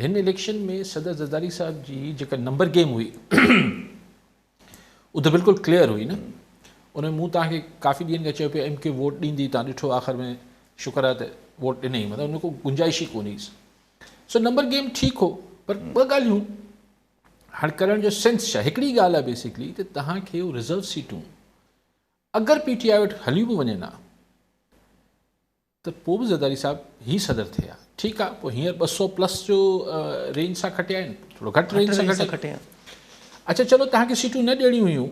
हिन इलेक्शन में सदर ज़रदारी साहब जी जेका नंबर गेम हुई उहो त बिल्कुलु क्लियर हुई न। उन मूं तव्हांखे काफ़ी ॾींहंनि खां चयो पियो एम के वोट ॾींदी, तव्हां ॾिठो आख़िर में शुक्र आहे त वोट ॾिनई, मतिलबु उन को गुंजाइश ई कोन हुई। सो नंबर गेम ठीकु हो, पर ॿ ॻाल्हियूं हाणे करण जो सेंस छा, हिकिड़ी ॻाल्हि आहे बेसिकली त तव्हांखे उहो रिज़र्व सीटूं अगरि PTI वटि हलियूं बि वञनि हा त पोइ बि ज़रदारी साहिबु ही सदर थिया। ठीकु आहे, पोइ हींअर 200+ जो रेंज सां खटिया आहिनि, थोरो घटि रेंज सां खटिया। अच्छा चलो तव्हांखे सीटूं न ॾियणियूं हुयूं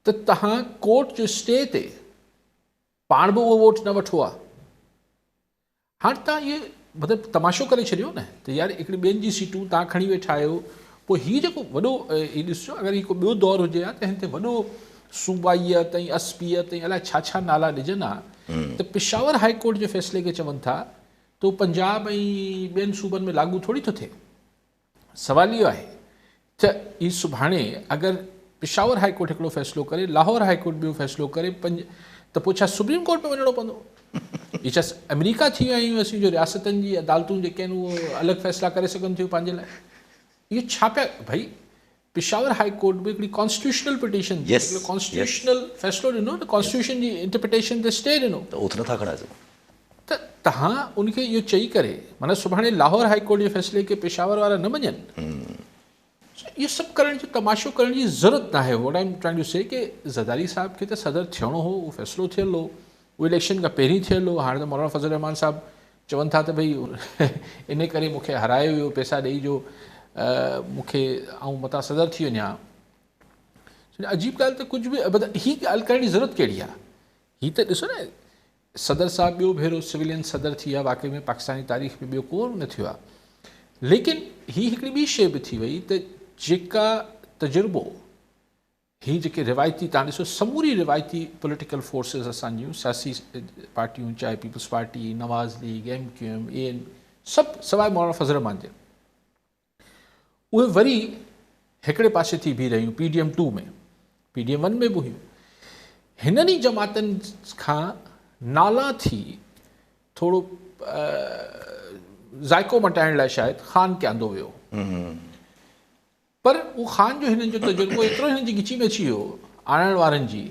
त तव्हां कोर्ट जो स्टे ते पाण बि उहो वोट न वठो आहे। हाणे तव्हां इहे मतिलबु तमाशो करे छॾियो न त यार हिकिड़ी ॿियनि जी सीटूं तव्हां खणी वेठा आहियो। पोइ हीउ जेको वॾो हीउ ॾिसो, अगरि हीउ को ॿियो दौरु हुजे हा त हिन ते वॾो सूबाईअ ताईं अस्पीअ ताईं अलाए छा छा नाला ॾिजनि हा त पिशावर हाई कोर्ट जे फ़ैसिले खे चवनि था त उहो पंजाब ऐं ॿियनि सूबनि में लागू थोरी थो थिए। सवाल इहो आहे त ही सुभाणे अगरि पिशावर हाई कोर्ट हिकिड़ो फ़ैसिलो करे, लाहौर हाई कोर्ट ॿियो फ़ैसिलो करे, त पोइ छा सुप्रीम कोर्ट में वञिणो पवंदो? इहे छा अमेरिका थी विया आहियूं असीं जो रियासतनि जी अदालतूं जेके आहिनि उहो अलॻि फ़ैसिला करे सघनि थियूं पंहिंजे लाइ? इहो छा पिया भाई, पिशावर हाई कोर्ट में हिकिड़ी कॉन्स्टिट्यूशनल पिटीशन कॉन्स्टिट्यूशनल फ़ैसिलो ॾिनो न, कॉन्स्टिट्यूशन जी इंटरप्रिटेशन ते स्टे ॾिनो त उहो नथा खणाए सघो। त तव्हां उनखे इहो चई करे माना सुभाणे लाहौर हाई कोर्ट जे फ़ैसिले खे पेशावर वारा न मञनि, इहो सभु करण जो तमाशो करण जी ज़रूरत न आहे। What I am trying to say कि ज़रदारी साहिब खे त सदर थियणो हो, उहो फ़ैसिलो थियल हो, उहो इलेक्शन खां पहिरीं थियल हो। हाणे त मौलाना फज़ल रहमान साहिबु चवनि था त भई इन करे मूंखे हारायो हुयो पैसा ॾेई जो मूंखे ऐं मतां सदर थी वञा। अजीब ॻाल्हि त कुझु बि मतिलबु हीअ ॻाल्हि करण जी ज़रूरत कहिड़ी आहे? हीअ त ॾिसो न, सदर साहिबु ॿियो भेरो सिविलियन सदर थी विया, वाक़ई में पाकिस्तानी तारीख़ में ॿियो को न थियो आहे। लेकिन हीअ हिकिड़ी ॿी शइ बि थी वई त जेका तजुर्बो ही जेके रिवायती तव्हां ॾिसो समूरी रिवायती पॉलिटिकल फोर्सिस असांजियूं सियासी पार्टियूं, चाहे पीपल्स पार्टी, नवाज़ लीग, MQM, AN, सभु सवाइ मौलाना फज़ल रहमान जे, उहे वरी हिकिड़े पासे थी बीह रहियूं PDM 2 में, PDM 1 में बि हुयूं। हिननि ई जमातनि खां नाला थी थोरो ज़ाइको मटाइण लाइ शायदि ख़ान खे आंदो वियो, पर उहो ख़ान जो हिननि जो तजुर्बो एतिरो हिननि जी गिची में अची वियो आणण वारनि जी,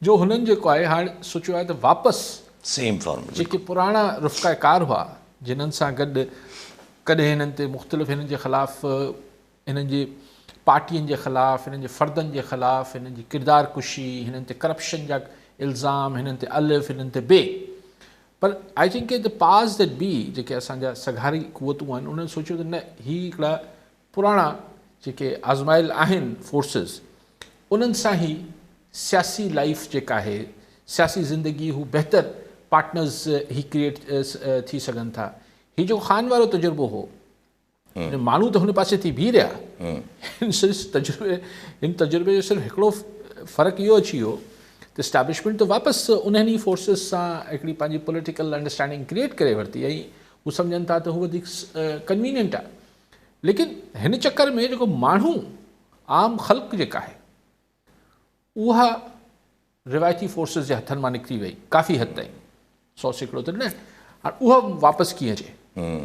जो हुननि जेको आहे हाणे सोचियो आहे त वापसि सेम फॉर्म जेके पुराणा रुफ़्क़ाकार हुआ जिन्हनि सां गॾु कॾहिं हिननि ते मुख़्तलिफ़ हिननि जे ख़िलाफ़, हिननि जे पार्टियुनि जे ख़िलाफ़, हिननि जे फ़र्दनि जे ख़िलाफ़, हिननि जी किरदार कुशी, हिननि ते करप्शन जा इल्ज़ाम, हिननि ते अलिफ़, हिननि ते बे, पर I think the pass that बी जेके असांजा सघारी क़ुवतूं आहिनि उन्हनि सोचियो त न, हीअ हिकिड़ा पुराणा जेके आज़माइल आहिनि फोर्सिस, उन्हनि सां ई सियासी लाइफ जेका आहे, सियासी ज़िंदगी, हू बहितर पार्टनर्स ही क्रिएट थी सघनि था। हीउ जेको ख़ान वारो तजुर्बो हो, माण्हू त हुन पासे थी बीह रहिया, हिन तजुर्बे जो सिर्फ़ु हिकिड़ो फ़र्क़ु इहो अची वियो त एस्टैब्लिशमेंट त वापसि उन्हनि ई फोर्सिस सां हिकिड़ी पंहिंजी पॉलिटिकल अंडरस्टैंडिंग क्रिएट करे वरिती, ऐं हू सम्झनि था त हू वधीक कन्वीनियंट आहे। लेकिन हिन चक्कर में जेको माण्हू आम ख़ल्क़ जेका आहे उहा रिवायती फोर्सिस जे हथनि मां निकिरी वई काफ़ी हद ताईं, 100 सैकड़ो त न, हाणे उहा वापसि कीअं अचे?